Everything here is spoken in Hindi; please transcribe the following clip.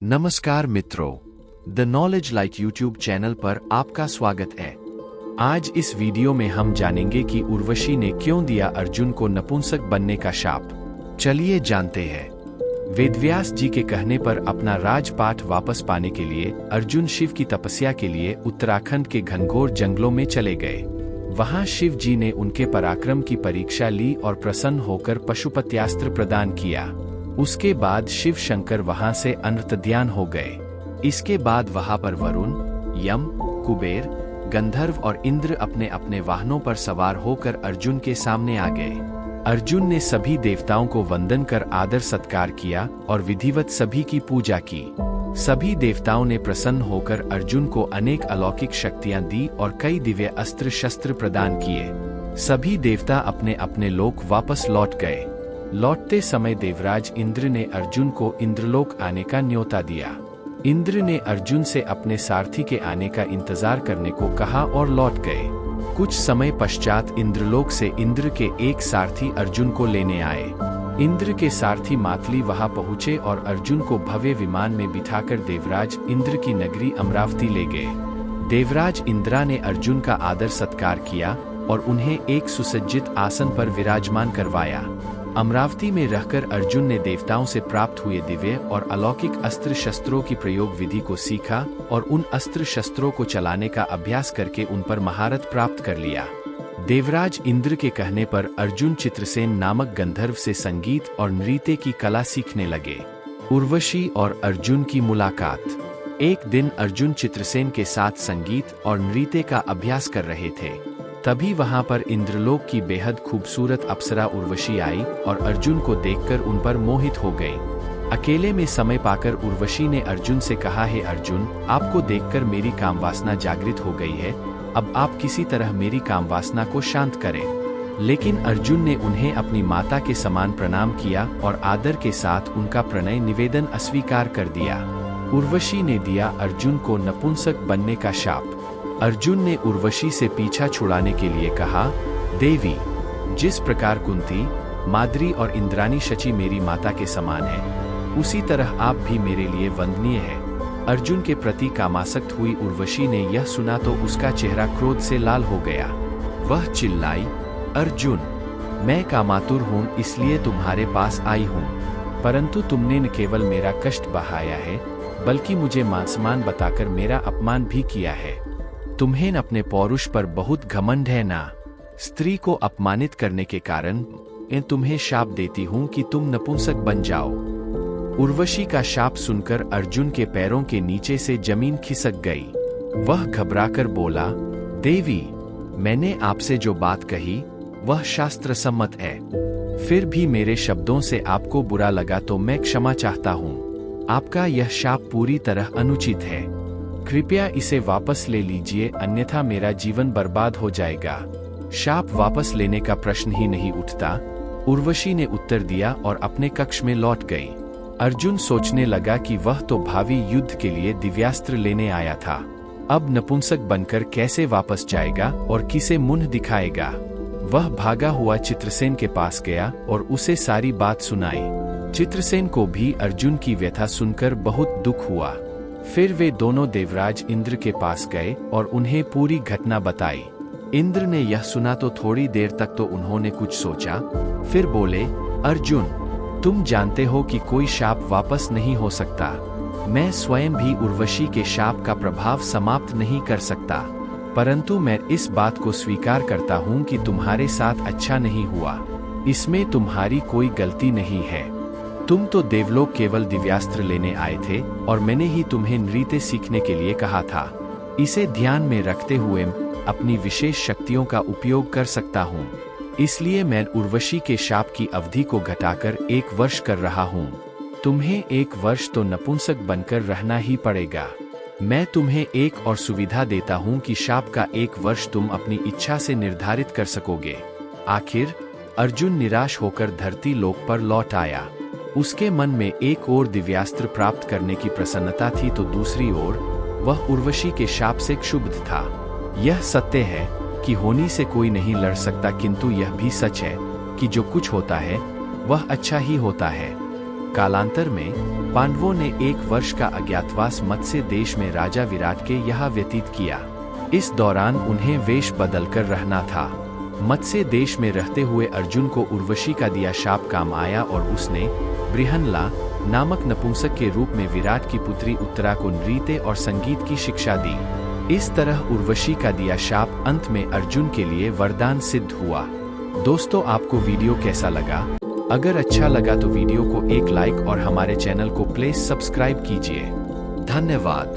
नमस्कार मित्रों, the knowledge like YouTube channel पर आपका स्वागत है। आज इस वीडियो में हम जानेंगे कि उर्वशी ने क्यों दिया अर्जुन को नपुंसक बनने का शाप। चलिए जानते हैं। वेदव्यास जी के कहने पर अपना राजपाट वापस पाने के लिए अर्जुन शिव की तपस्या के लिए उत्तराखंड के घनघोर जंगलों में चले गए। वहां शिव जी ने उनके पराक्रम की परीक्षा ली और प्रसन्न होकर पशुपत्यास्त्र प्रदान किया। उसके बाद शिव शंकर वहां से अंतर्ध्यान हो गए। इसके बाद वहां पर वरुण, यम, कुबेर, गंधर्व और इंद्र अपने अपने वाहनों पर सवार होकर अर्जुन के सामने आ गए। अर्जुन ने सभी देवताओं को वंदन कर आदर सत्कार किया और विधिवत सभी की पूजा की। सभी देवताओं ने प्रसन्न होकर अर्जुन को अनेक अलौकिक शक्तियां दी और कई दिव्य अस्त्र शस्त्र प्रदान किए। सभी देवता अपने अपने लोक वापस लौट गए। लौटते समय देवराज इंद्र ने अर्जुन को इंद्रलोक आने का न्योता दिया। इंद्र ने अर्जुन से अपने सारथी के आने का इंतजार करने को कहा और लौट गए। कुछ समय पश्चात इंद्रलोक से इंद्र के एक सारथी अर्जुन को लेने आए। इंद्र के सारथी मातली वहां पहुंचे और अर्जुन को भव्य विमान में बिठाकर देवराज इंद्र की नगरी अमरावती ले गए। देवराज इंद्रा ने अर्जुन का आदर सत्कार किया और उन्हें एक सुसज्जित आसन पर विराजमान करवाया। अमरावती में रहकर अर्जुन ने देवताओं से प्राप्त हुए दिव्य और अलौकिक अस्त्र शस्त्रों की प्रयोग विधि को सीखा और उन अस्त्र शस्त्रों को चलाने का अभ्यास करके उन पर महारत प्राप्त कर लिया। देवराज इंद्र के कहने पर अर्जुन चित्रसेन नामक गंधर्व से संगीत और नृत्य की कला सीखने लगे। उर्वशी और अर्जुन की मुलाकात। एक दिन अर्जुन चित्रसेन के साथ संगीत और नृत्य का अभ्यास कर रहे थे। तभी वहां पर इंद्रलोक की बेहद खूबसूरत अप्सरा उर्वशी आई और अर्जुन को देखकर उन पर मोहित हो गई। अकेले में समय पाकर उर्वशी ने अर्जुन से कहा, हे अर्जुन, आपको देखकर मेरी कामवासना जागृत हो गई है। अब आप किसी तरह मेरी कामवासना को शांत करें। लेकिन अर्जुन ने उन्हें अपनी माता के समान प्रणाम किया और आदर के साथ उनका प्रणय निवेदन अस्वीकार कर दिया। उर्वशी ने दिया अर्जुन को नपुंसक बनने का शाप। अर्जुन ने उर्वशी से पीछा छुड़ाने के लिए कहा, देवी, जिस प्रकार कुंती, माद्री और इंद्रानी शची मेरी माता के समान है, उसी तरह आप भी मेरे लिए वंदनीय हैं। अर्जुन के प्रति कामासक्त हुई उर्वशी ने यह सुना तो उसका चेहरा क्रोध से लाल हो गया। वह चिल्लाई, अर्जुन, मैं कामातुर हूँ, इसलिए तुम्हारे पास आई हूँ। परंतु तुमने न केवल मेरा कष्ट बढ़ाया है, बल्कि मुझे मान बताकर मेरा अपमान भी किया है। तुम्हें अपने पौरुष पर बहुत घमंड है ना। स्त्री को अपमानित करने के कारण मैं तुम्हें शाप देती हूँ कि तुम नपुंसक बन जाओ। उर्वशी का शाप सुनकर अर्जुन के पैरों के नीचे से जमीन खिसक गई। वह घबराकर बोला, देवी, मैंने आपसे जो बात कही वह शास्त्र सम्मत है। फिर भी मेरे शब्दों से आपको बुरा लगा तो मैं क्षमा चाहता हूँ। आपका यह शाप पूरी तरह अनुचित है। कृपया इसे वापस ले लीजिए, अन्यथा मेरा जीवन बर्बाद हो जाएगा। शाप वापस लेने का प्रश्न ही नहीं उठता, उर्वशी ने उत्तर दिया और अपने कक्ष में लौट गई। अर्जुन सोचने लगा कि वह तो भावी युद्ध के लिए दिव्यास्त्र लेने आया था। अब नपुंसक बनकर कैसे वापस जाएगा और किसे मुंह दिखाएगा। वह भागा हुआ चित्रसेन के पास गया और उसे सारी बात सुनाई। चित्रसेन को भी अर्जुन की व्यथा सुनकर बहुत दुख हुआ। फिर वे दोनों देवराज इंद्र के पास गए और उन्हें पूरी घटना बताई। इंद्र ने यह सुना तो थोड़ी देर तक तो उन्होंने कुछ सोचा, फिर बोले, अर्जुन, तुम जानते हो कि कोई शाप वापस नहीं हो सकता। मैं स्वयं भी उर्वशी के शाप का प्रभाव समाप्त नहीं कर सकता, परंतु मैं इस बात को स्वीकार करता हूँ कि तुम्हारे साथ अच्छा नहीं हुआ। इसमें तुम्हारी कोई गलती नहीं है। तुम तो देवलोक केवल दिव्यास्त्र लेने आए थे और मैंने ही तुम्हें नृत्य सीखने के लिए कहा था। इसे ध्यान में रखते हुए अपनी विशेष शक्तियों का उपयोग कर सकता हूँ। इसलिए मैं उर्वशी के शाप की अवधि को घटाकर 1 वर्ष कर रहा हूँ। तुम्हें 1 वर्ष तो नपुंसक बनकर रहना ही पड़ेगा। मैं तुम्हें एक और सुविधा देता हूँ कि शाप का 1 वर्ष तुम अपनी इच्छा से निर्धारित कर सकोगे। आखिर अर्जुन निराश होकर धरती लोक पर लौट आया। उसके मन में एक ओर दिव्यास्त्र प्राप्त करने की प्रसन्नता थी तो दूसरी ओर वह उर्वशी के शाप से क्षुब्ध था। यह सत्य है कि होनी से कोई नहीं लड़ सकता, किंतु यह भी सच है कि जो कुछ होता है वह अच्छा ही होता है। कालांतर में पांडवों ने 1 वर्ष का अज्ञातवास मत्स्य देश में राजा विराट के यहाँ व्यतीत किया। इस दौरान उन्हें वेश बदलकर रहना था। मत्स्य देश में रहते हुए अर्जुन को उर्वशी का दिया शाप काम आया और उसने बृहन्ला नामक नपुंसक के रूप में विराट की पुत्री उत्तरा को नृत्य और संगीत की शिक्षा दी। इस तरह उर्वशी का दिया शाप अंत में अर्जुन के लिए वरदान सिद्ध हुआ। दोस्तों, आपको वीडियो कैसा लगा? अगर अच्छा लगा तो वीडियो को एक लाइक और हमारे चैनल को प्लीज सब्सक्राइब कीजिए। धन्यवाद।